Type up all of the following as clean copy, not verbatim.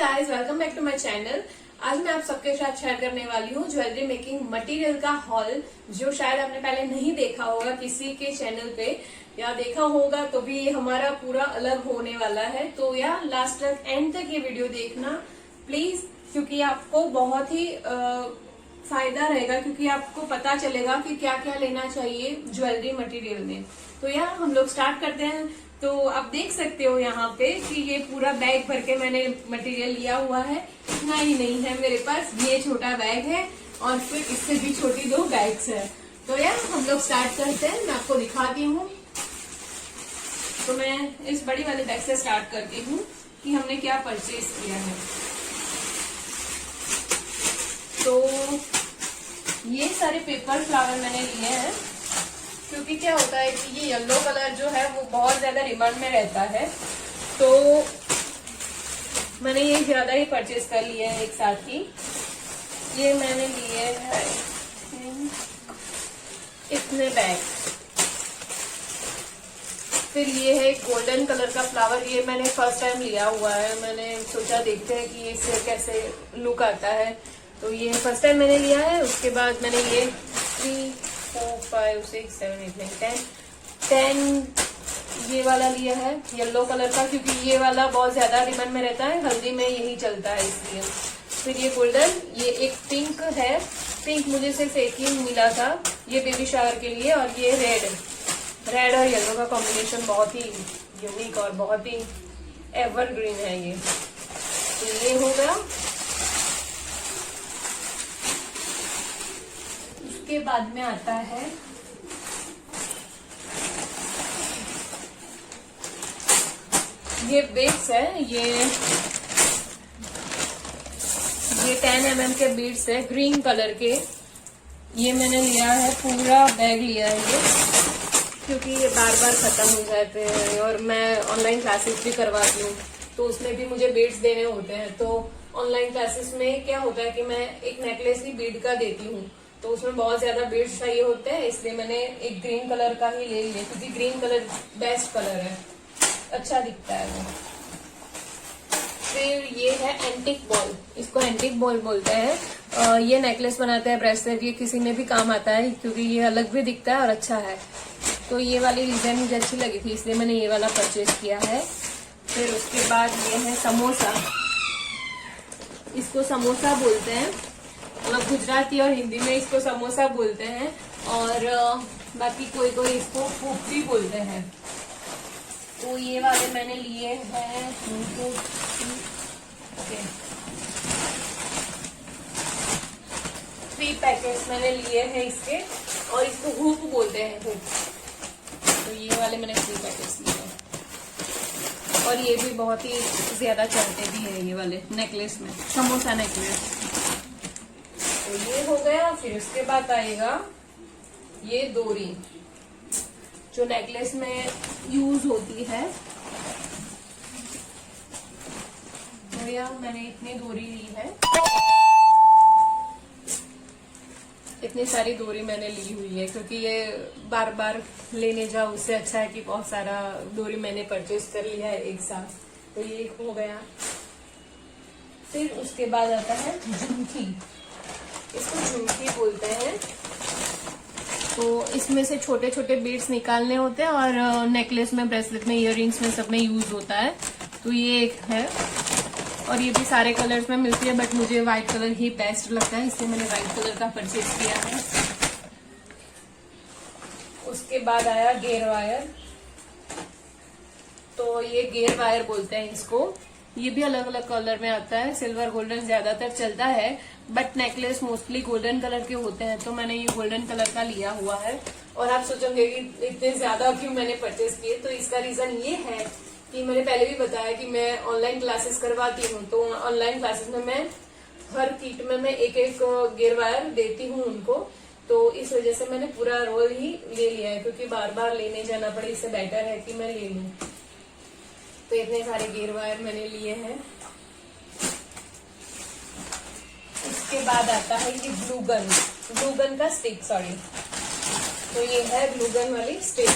Guys, welcome back to my channel. आज मैं आप सबके साथ शेयर करने वाली हूँ ज्वेलरी मेकिंग मटेरियल का हॉल, जो शायद आपने पहले नहीं देखा होगा किसी के चैनल पे, या देखा होगा तो भी ये हमारा पूरा अलग होने वाला है। तो यार लास्ट तक एंड तक ये वीडियो देखना प्लीज, क्योंकि आपको बहुत ही फायदा रहेगा, क्योंकि आपको पता चलेगा कि क्या क्या लेना चाहिए ज्वेलरी मटेरियल में। तो यार हम लोग स्टार्ट करते हैं। तो आप देख सकते हो यहाँ पे कि ये पूरा बैग भर के मैंने मटेरियल लिया हुआ है। इतना ही नहीं है मेरे पास, ये छोटा बैग है और फिर इससे भी छोटी 2 बैग्स है। तो यार हम लोग स्टार्ट करते हैं, मैं आपको दिखाती हूँ। तो मैं इस बड़ी वाले बैग से स्टार्ट करती हूँ कि हमने क्या परचेज किया है। तो ये सारे पेपर फ्लावर मैंने लिए हैं, क्योंकि क्या होता है कि ये येलो कलर जो है वो बहुत ज्यादा डिमांड में रहता है। तो मैंने ये ज्यादा ही परचेज कर लिए हैं एक साथ ही। ये मैंने लिए हैं इतने बैग। फिर ये है गोल्डन कलर का फ्लावर, ये मैंने फर्स्ट टाइम लिया हुआ है। मैंने सोचा देखते हैं कि इससे कैसे लुक आता है। तो ये फर्स्ट टाइम मैंने लिया है। उसके बाद मैंने ये 3, 4, 5, 6, 7, 8, 9, 10 ये वाला लिया है येलो कलर का, क्योंकि ये वाला बहुत ज्यादा डिमांड में रहता है, हल्दी में यही चलता है इसलिए। फिर ये गोल्डन, ये एक पिंक है। पिंक मुझे सिर्फ एक ही मिला था, ये बेबी शावर के लिए। और ये रेड और येलो का कॉम्बिनेशन बहुत ही यूनिक और बहुत ही एवरग्रीन है ये। तो ये हो गया। उसके बाद में आता है ये बीड्स है। ये 10 mm के बीड्स है ग्रीन कलर के। ये मैंने लिया है, पूरा बैग लिया है ये, क्योंकि ये बार बार खत्म हो जाते हैं और मैं ऑनलाइन क्लासेस भी करवाती हूँ, तो उसमें भी मुझे बीड्स देने होते हैं। तो ऑनलाइन क्लासेस में क्या होता है कि मैं एक नेकलेस ही बीड का देती हूँ, तो उसमें बहुत ज्यादा बीड्स चाहिए होते हैं, इसलिए मैंने एक ग्रीन कलर का ही ले लिया, क्योंकि ग्रीन कलर बेस्ट कलर है, अच्छा दिखता है वो। फिर ये है एंटिक बॉल, इसको एंटिक बॉल बोलते हैं। ये नेकलेस बनाते हैं, ब्रेसलेट, ये किसी में भी काम आता है, क्योंकि ये अलग भी दिखता है और अच्छा है। तो ये वाली डिजाइन मुझे अच्छी लगी थी, इसलिए मैंने ये वाला परचेज किया है। फिर उसके बाद ये है समोसा, इसको समोसा बोलते हैं, मतलब गुजराती और हिंदी में इसको समोसा बोलते हैं, और बाकी कोई कोई इसको फूफी बोलते हैं। तो ये वाले मैंने लिए हैं 3 पैकेट्स मैंने लिए हैं इसके, और इसको हुप बोलते हैं, हुप। तो ये वाले मैंने 3 पैकेट्स लिए हैं, और ये भी बहुत ही ज्यादा चलते भी है ये वाले नेकलेस में, समोसा नेकलेस। तो ये हो गया। फिर उसके बाद आएगा ये डोरी, जो नेकलेस में यूज होती है। तो यार मैंने इतनी डोरी ली है, इतनी सारी डोरी मैंने ली हुई है, क्योंकि ये बार बार लेने जाओ, उससे अच्छा है कि बहुत सारा डोरी मैंने परचेज कर लिया है एक साथ। तो ये हो गया। फिर उसके बाद आता है झुमकी, इसको झुमकी बोलते हैं। तो इसमें से छोटे छोटे बीड्स निकालने होते हैं, और नेकलेस में, ब्रेसलेट में, इयररिंग्स में, सब में यूज होता है। तो ये एक है, और ये भी सारे कलर्स में मिलती है, बट मुझे व्हाइट कलर ही बेस्ट लगता है, इसलिए मैंने व्हाइट कलर का परचेज किया है। उसके बाद आया गेयर वायर, तो ये गेयर वायर बोलते हैं इसको। ये भी अलग अलग कलर में आता है, सिल्वर गोल्डन ज्यादातर चलता है, but necklace mostly golden colour के होते हैं, तो मैंने ये गोल्डन कलर का लिया हुआ है। और आप सोचोगे कि इतने ज्यादा क्यों मैंने परचेज किए, तो इसका रीजन ये है कि मैंने पहले भी बताया कि मैं ऑनलाइन क्लासेस करवाती हूँ, तो ऑनलाइन क्लासेस में मैं हर किट में मैं एक एक गेयर वायर देती हूँ उनको। तो इस वजह से मैंने पूरा रोल ही ले लिया है, क्योंकि बार बार लेने जाना पड़े, इससे बेटर है कि मैं ले लूं। तो इतने सारे गेयर वायर मैंने लिए हैं। उसके बाद आता है ये ग्लू गन का स्टिक, सॉरी। तो ये है ग्लू गन वाली स्टिक।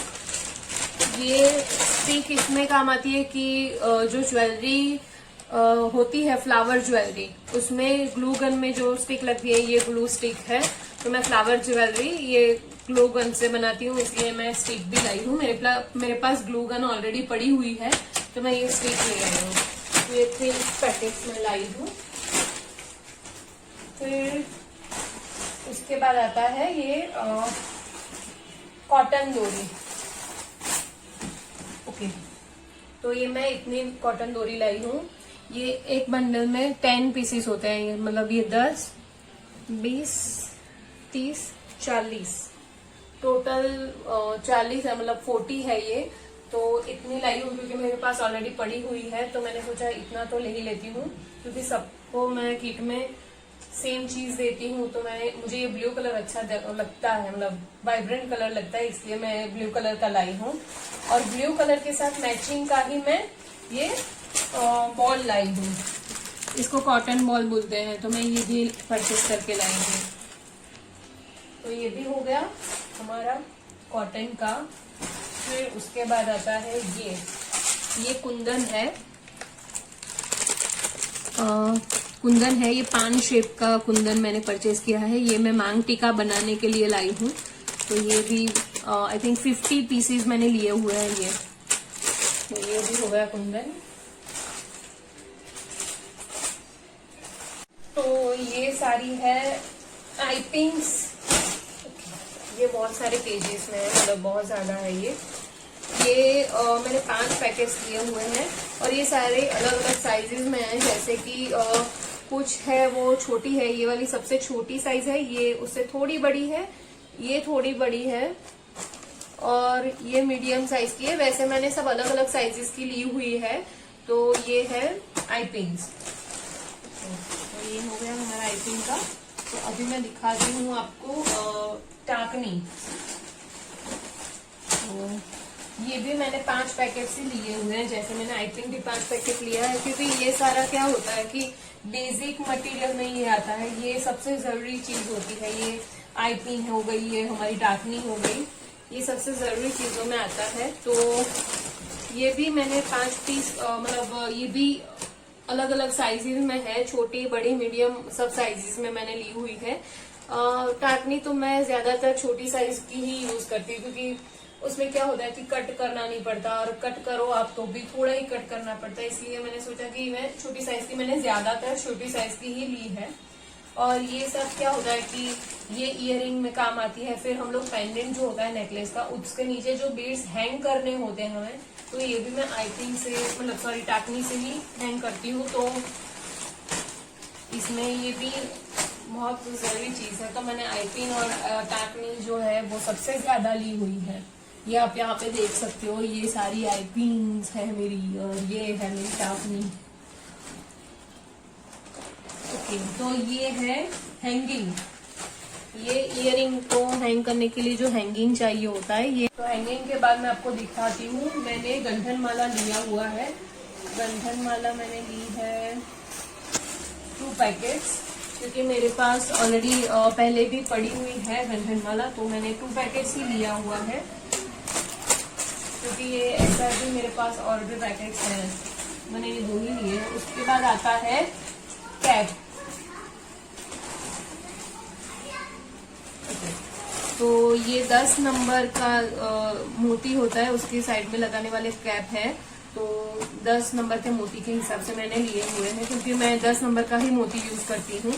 ये स्टिक इसमें काम आती है कि जो ज्वेलरी होती है फ्लावर ज्वेलरी, उसमें ग्लू गन में जो स्टिक लगती है ये ग्लू स्टिक है। तो मैं फ्लावर ज्वेलरी ये ग्लू गन से बनाती हूँ, इसलिए मैं स्टिक भी लाई हूँ। मेरे पास ग्लू गन ऑलरेडी पड़ी हुई है, तो मैं ये स्टिक ले आई हूँ। ये 3 पैकेट्स में लाई हूँ। फिर उसके बाद आता है ये कॉटन डोरी। ओके, तो ये मैं इतनी कॉटन डोरी लाई हूँ। ये एक बंडल में 10 पीसेस होते हैं, ये मतलब ये 10, 20, 30, 40 टोटल 40 है, मतलब 40 है ये। तो इतनी लाई हूँ क्योंकि मेरे पास ऑलरेडी पड़ी हुई है, तो मैंने सोचा इतना तो ले ही लेती हूँ, क्योंकि सबको मैं किट में सेम चीज देती हूँ। तो मुझे ये ब्लू कलर अच्छा लगता है, मतलब वाइब्रेंट कलर लगता है, इसलिए मैं ब्लू कलर का लाई हूँ। और ब्लू कलर के साथ मैचिंग का ही मैं ये बॉल लाई हूँ, इसको कॉटन बॉल बोलते हैं, तो मैं ये भी परचेस करके लाई हूँ। तो ये भी हो गया हमारा कॉटन का। फिर उसके बाद आता है ये कुंदन है। कुंदन है, ये पान शेप का कुंदन मैंने परचेज किया है। ये मैं मांग टीका बनाने के लिए लाई हूँ। तो ये भी आई थिंक 50 पीसेस मैंने लिए हुए हैं ये। तो ये भी हो गया कुंदन। तो ये सारी है आई पिंक्स। ये बहुत सारे पेजेस में है, मतलब बहुत ज्यादा है ये। मैंने 5 पैकेट्स लिए हुए हैं और ये सारे अलग अलग साइजेस में हैं। जैसे कि कुछ है वो छोटी है, ये वाली सबसे छोटी साइज है, ये उससे थोड़ी बड़ी है, ये थोड़ी बड़ी है और ये मीडियम साइज की है। वैसे मैंने सब अलग अलग साइजेस की ली हुई है। तो ये है आई पिंक्स। तो ये हो गया हमारा आई पिंक का। तो अभी मैं दिखाती हूँ आपको टाकनी। तो ये भी मैंने 5 पैकेट से लिए हुए हैं। जैसे मैंने आई पिंक भी 5 पैकेट लिया है, क्योंकि ये सारा क्या होता है कि बेसिक मटेरियल में ये आता है, ये सबसे जरूरी चीज होती है। ये आई पिंक हो गई, ये हमारी टाकनी हो गई, ये सबसे जरूरी चीजों में आता है। तो ये भी मैंने 5 पीस मतलब ये भी अलग अलग साइजेस में है, छोटी बड़ी मीडियम सब साइजेस में मैंने ली हुई है। टाकनी तो मैं ज्यादातर छोटी साइज की ही यूज करती हूँ, क्योंकि उसमें क्या होता है कि कट करना नहीं पड़ता, और कट करो आप तो भी थोड़ा ही कट करना पड़ता है। इसलिए मैंने सोचा कि मैं छोटी साइज की, मैंने ज्यादातर छोटी साइज की ही ली है। और ये सब क्या होता है कि ये इयररिंग में काम आती है। फिर हम लोग पेंडेंट जो होता है नेकलेस का, उसके नीचे जो बीड्स हैंग करने होते हैं हमें, तो ये भी मैं आई पिंक से मतलब सॉरी टाकनी से ही हैंग करती हूँ। तो इसमें ये भी बहुत जरूरी चीज है। तो मैंने आई पिन और टाकनी जो है वो सबसे ज्यादा ली हुई है। ये आप यहाँ पे देख सकते हो, ये सारी आई पिन्स है मेरी और ये है मेरी टाकनी। ओके, तो ये है हैंगिंग। ये इयरिंग को हैंग करने के लिए जो हैंगिंग चाहिए होता है ये। तो हैंगिंग के बाद मैं आपको दिखाती हूँ। मैंने गंठन माला लिया हुआ है। गंठन माला मैंने ली है 2 पैकेट्स, क्योंकि मेरे पास ऑलरेडी पहले भी पड़ी हुई है गंठन माला, तो मैंने 2 पैकेट्स ही लिया हुआ है, क्योंकि ये ऐसा भी मेरे पास और भी पैकेट्स हैं, मैंने ये 2 ही लिए। उसके बाद आता है कैप। तो ये 10 नंबर का मोती होता है, उसके साइड में लगाने वाले कैप है। तो 10 नंबर के मोती के हिसाब से मैंने लिए हुए हैं, क्योंकि मैं 10 नंबर का ही मोती यूज करती हूँ।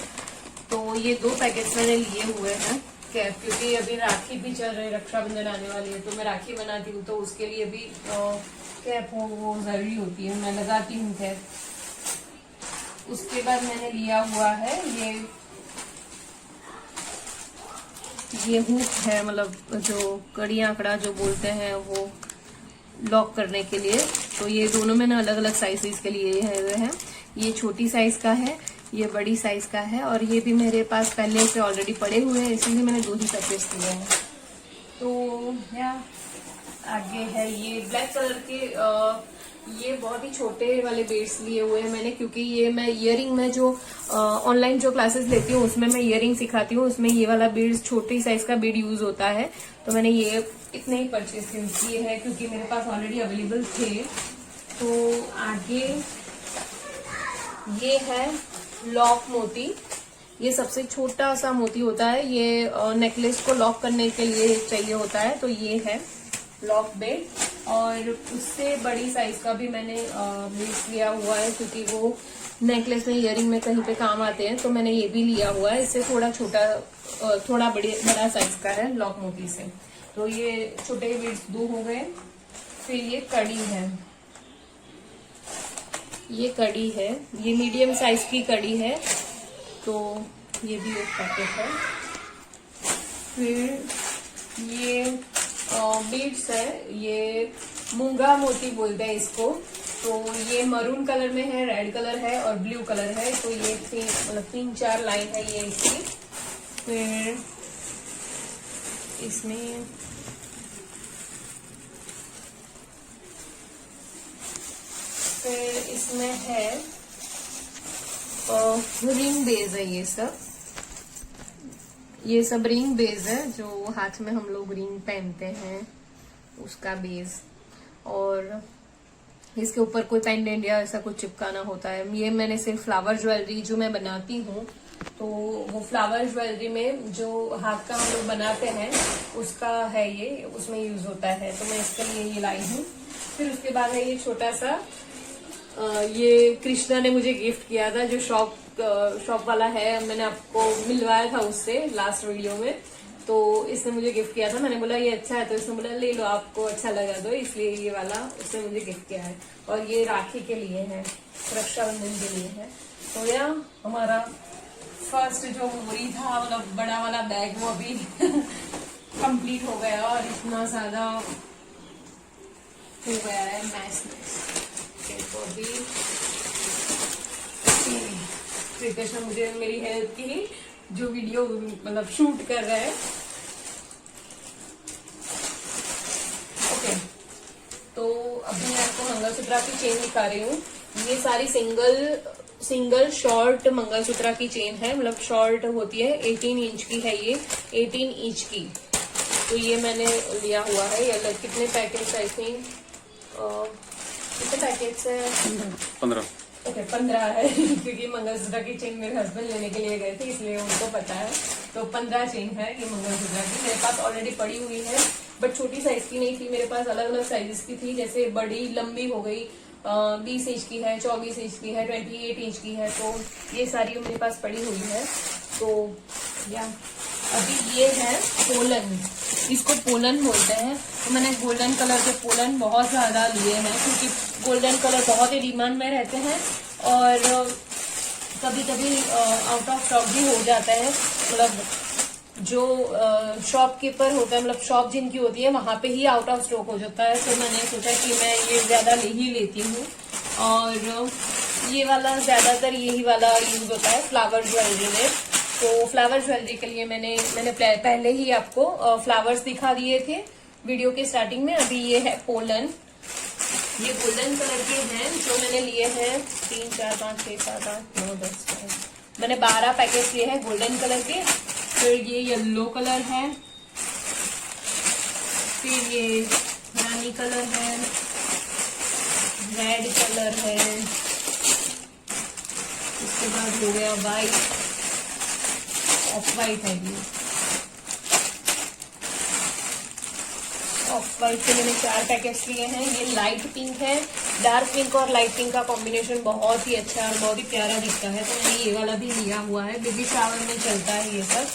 तो ये 2 पैकेट्स मैंने लिए हुए हैं कैप, क्योंकि अभी राखी भी चल रही, रक्षाबंधन आने वाली है, तो मैं राखी बनाती हूँ, तो उसके लिए भी कैप हो वो जरूरी होती है, मैं लगाती हूँ कैप। उसके बाद मैंने लिया हुआ है ये हुक है, मतलब जो कड़ी आंकड़ा जो बोलते हैं वो लॉक करने के लिए। तो ये दोनों मैंने अलग अलग साइजेस के लिए हैं। ये छोटी साइज का है, ये बड़ी साइज का है, और ये भी मेरे पास पहले से ऑलरेडी पड़े हुए हैं, इसलिए मैंने 2 ही पैकेट्स लिए हैं। तो आगे है ये ब्लैक कलर के ये बहुत ही छोटे वाले बीड्स लिए हुए हैं मैंने, क्योंकि ये मैं इयरिंग में जो ऑनलाइन जो क्लासेस लेती हूँ उसमें मैं इयरिंग सिखाती हूँ, उसमें ये वाला बीड्स छोटी साइज का बीड यूज होता है। तो मैंने ये इतने ही परचेज किए हैं, क्योंकि मेरे पास ऑलरेडी अवेलेबल थे। तो आगे ये है लॉक मोती। ये सबसे छोटा सा मोती होता है, ये नेकलेस को लॉक करने के लिए चाहिए होता है। तो ये है लॉक बेड, और उससे बड़ी साइज का भी मैंने बीड्स लिया हुआ है, क्योंकि वो नेकलेस में इयरिंग में कहीं पे काम आते हैं। तो मैंने ये भी लिया हुआ है। इससे थोड़ा छोटा थोड़ा बड़ा साइज का है लॉक मोती से। तो ये छोटे बीड्स 2 हो गए। फिर ये कड़ी है, ये कड़ी है, ये मीडियम साइज की कड़ी है। तो ये भी एक पैकेट है। फिर ये बीड्स है, ये मूंगा मोती बोलते हैं इसको। तो ये मरून कलर में है, रेड कलर है और ब्लू कलर है। तो ये 3-4 लाइन है ये इसकी। फिर इसमें है रिंग बेस है। ये सब रिंग बेस है, जो हाथ में हम लोग रिंग पहनते हैं उसका बेस। और इसके ऊपर कोई पेंडेंट या ऐसा कुछ चिपकाना होता है। ये मैंने सिर्फ फ्लावर ज्वेलरी जो मैं बनाती हूँ, तो वो फ्लावर ज्वेलरी में जो हाथ का हम लोग बनाते हैं उसका है ये, उसमें यूज होता है। तो मैं इसके लिए ये लाई हूँ। फिर उसके बाद है ये छोटा सा, ये कृष्णा ने मुझे गिफ्ट किया था, जो शॉप वाला है। मैंने आपको मिलवाया था उससे लास्ट वीडियो में। तो इसने मुझे गिफ्ट किया था। मैंने बोला ये अच्छा है, तो इसने बोला ले लो, आपको अच्छा लगा दो, इसलिए ये वाला उसने मुझे गिफ्ट किया है। और ये राखी के लिए है, रक्षाबंधन के लिए है। तो यह हमारा फर्स्ट जो मोरी था, मतलब बड़ा वाला बैग, वो अभी कंप्लीट हो गया और इतना ज्यादा हो गया है मैच। तो अभी प्रीतेश ने मुझे मेरी हेल्प की, जो वीडियो मतलब शूट कर रहे हैं। ओके, तो अभी मैं आपको मंगलसूत्र की चेन दिखा रही हूँ। ये सारी सिंगल शॉर्ट मंगलसूत्र की चेन है, मतलब शॉर्ट होती है। 18 इंच की है ये, 18 इंच की। तो ये मैंने लिया हुआ है। ये अलग कितने पैकेट्स आई थिंक, कितने पैकेट्स है? 15। ओके, 15 है क्योंकि मंगलसूत्र की चेन मेरे हस्बैंड लेने के लिए गए थे, इसलिए उनको पता है। तो 15 चेन है ये मंगलसूत्र की। मेरे पास ऑलरेडी पड़ी हुई है, बट छोटी साइज की नहीं थी। मेरे पास अलग अलग साइजेस की थी, जैसे बड़ी लंबी हो गई 20 इंच की है, 24 इंच की है, 28 इंच की है। तो ये सारी मेरे पास पड़ी हुई है। तो या अभी ये है पोलन, इसको पोलन बोलते हैं। तो मैंने गोल्डन कलर के पोलन बहुत ज्यादा लिए हैं, क्योंकि गोल्डन कलर बहुत ही डिमांड में रहते हैं और कभी कभी आउट ऑफ स्टॉक भी हो जाता है। मतलब जो शॉपकीपर होता है, मतलब शॉप जिनकी होती है, वहां पे ही आउट ऑफ स्टॉक हो जाता है। तो मैंने सोचा कि मैं ये ज्यादा ही लेती हूँ। और ये वाला ज्यादातर यही वाला यूज होता है फ्लावर ज्वेलरी में। तो फ्लावर ज्वेलरी के लिए मैंने पहले ही आपको फ्लावर्स दिखा दिए थे वीडियो के स्टार्टिंग में। अभी ये है पोलन, ये गोल्डन कलर के हैं, जो मैंने लिए हैं 3, 4, 5, 6, 7, 8, 9, 10। मैंने 12 पैकेट लिए हैं गोल्डन कलर के। फिर ये येलो कलर है, फिर ये रानी कलर है, रेड कलर है, उसके बाद हो गया वाइट, ऑफ वाइट है ये। ऑफ वाइट के मैंने 4 पैकेट्स लिए हैं। ये लाइट पिंक है, डार्क पिंक और लाइट पिंक का कॉम्बिनेशन बहुत ही अच्छा है और बहुत ही प्यारा दिखता है। तो मैंने ये वाला भी लिया हुआ है, बेबी शावर में चलता है ये सब।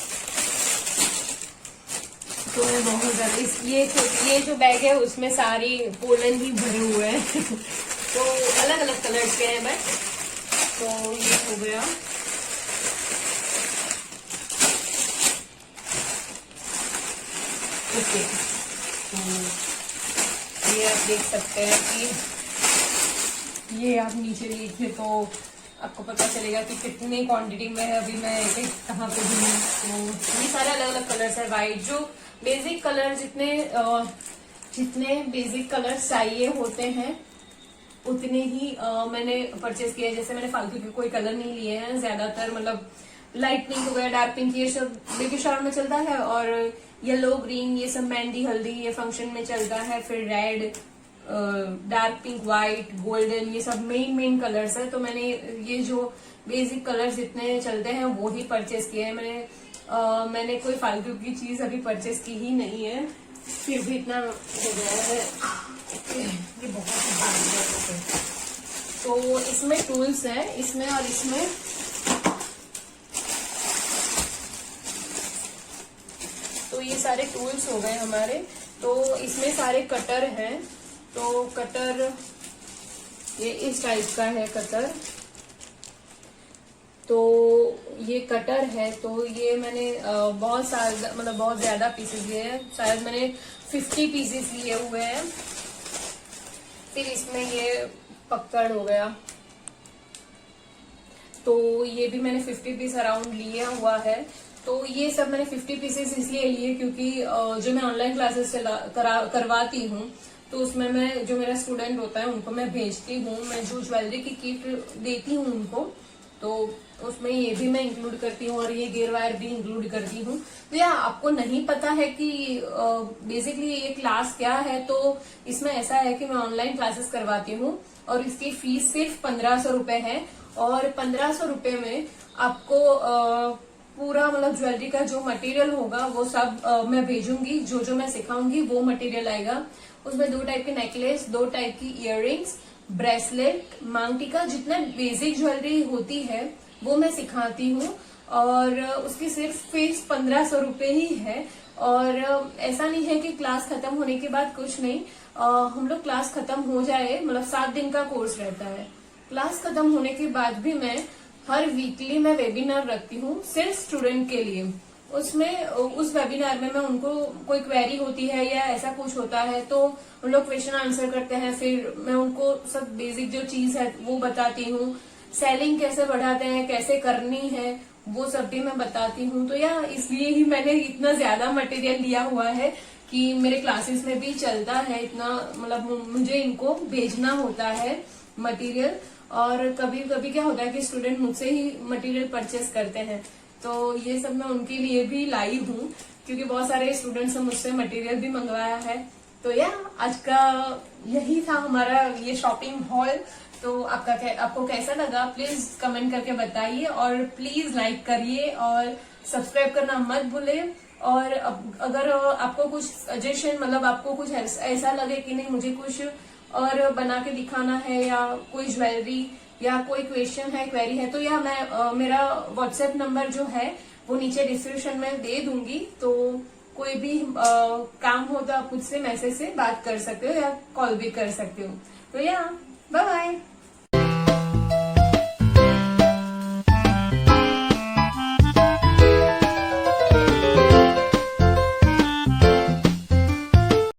तो मैं बहुत ज्यादा ये जो बैग है उसमें सारी पोलन ही भरे हुए हैं तो अलग अलग कलर्स के हैं बट। तो ये हो गया। ओके, तो ये आप देख सकते हैं कि ये आप नीचे देखें तो आपको पता चलेगा कि कितनी क्वांटिटी में है। अभी मैं कहाँ पे भी हूँ। तो ये सारे अलग अलग कलर्स है। वाइट जो बेसिक कलर, जितने बेसिक कलर चाहिए होते हैं उतने ही मैंने परचेज किए। जैसे मैंने फालतू के कोई कलर नहीं लिए हैं ज्यादातर, मतलब लाइट पिंक हो गया, डार्क पिंक, ये सब बेबी शावर में चलता है। और येलो, ग्रीन, ये सब मेहंदी, हल्दी, ये फंक्शन में चलता है। फिर red, dark pink, white, golden, ये सब मेन कलर्स है। तो मैंने ये जो बेसिक कलर्स जितने चलते हैं वो ही परचेस किए हैं। मैंने कोई फालतू की चीज अभी परचेस की ही नहीं है, फिर भी इतना हो गया है, ये बहुत भारी है। तो इसमें टूल्स है, इसमें और इसमें तो ये सारे टूल्स हो गए हमारे। तो इसमें सारे कटर हैं। तो कटर ये इस टाइप का है कटर। तो ये कटर है, तो ये मैंने बहुत सारे मतलब बहुत ज्यादा पीसेस लिए हैं, शायद मैंने 50 पीसेस लिए हुए हैं। फिर इसमें ये पकड़ हो गया, तो ये भी मैंने 50 पीस अराउंड लिया हुआ है। तो ये सब मैंने 50 पीसेस इसलिए लिए क्योंकि जो मैं ऑनलाइन क्लासेस करवाती हूँ, तो उसमें मैं जो मेरा स्टूडेंट होता है उनको मैं भेजती हूँ, मैं जो ज्वेलरी की किट देती हूँ उनको, तो उसमें ये भी मैं इंक्लूड करती हूँ और ये गियर वायर भी इंक्लूड करती हूँ। तो या आपको नहीं पता है कि बेसिकली ये क्लास क्या है, तो इसमें ऐसा है कि मैं ऑनलाइन क्लासेस करवाती हूँ और इसकी फीस सिर्फ 1500 रुपए है। और 1500 रुपए में आपको पूरा मतलब ज्वेलरी का जो मटेरियल होगा वो सब मैं भेजूंगी। जो मैं सिखाऊंगी वो मटेरियल आएगा। उसमें 2 टाइप के नेकलेस, 2 टाइप की इयररिंग्स, ब्रेसलेट, मांग टीका, जितना बेसिक ज्वेलरी होती है वो मैं सिखाती हूँ। और उसकी सिर्फ फीस 1500 रुपए ही है। और ऐसा नहीं है कि क्लास खत्म होने के बाद कुछ नहीं, हम लोग क्लास खत्म हो जाए, मतलब 7 दिन का कोर्स रहता है। क्लास खत्म होने के बाद भी मैं हर वीकली मैं वेबिनार रखती हूँ सिर्फ स्टूडेंट के लिए। उसमें उस वेबिनार में मैं उनको कोई क्वेरी होती है या ऐसा कुछ होता है तो उन लोग क्वेश्चन आंसर करते हैं, फिर मैं उनको सब बेसिक जो चीज है वो बताती हूँ। सेलिंग कैसे बढ़ाते हैं, कैसे करनी है, वो सब भी मैं बताती हूँ। तो या इसलिए ही मैंने इतना ज्यादा मटेरियल लिया हुआ है कि मेरे क्लासेस में भी चलता है इतना, मतलब मुझे इनको भेजना होता है मटेरियल। और कभी कभी क्या होता है कि स्टूडेंट मुझसे ही मटेरियल परचेस करते हैं, तो ये सब मैं उनके लिए भी लाई हूँ क्योंकि बहुत सारे स्टूडेंट्स ने मुझसे मटेरियल भी मंगवाया है। तो या आज का यही था हमारा ये शॉपिंग हॉल। तो आपको कैसा लगा प्लीज कमेंट करके बताइए और प्लीज लाइक करिए और सब्सक्राइब करना मत भूलें। और अगर आपको कुछ सजेशन, मतलब आपको कुछ ऐसा लगे कि नहीं मुझे कुछ और बना के दिखाना है या कोई ज्वेलरी या कोई क्वेश्चन है, क्वेरी है, तो या मैं मेरा व्हाट्सएप नंबर जो है वो नीचे डिस्क्रिप्शन में दे दूंगी। तो कोई भी काम हो तो आप मुझसे मैसेज से बात कर सकते हो या कॉल भी कर सकते हो। तो या बाय बाय।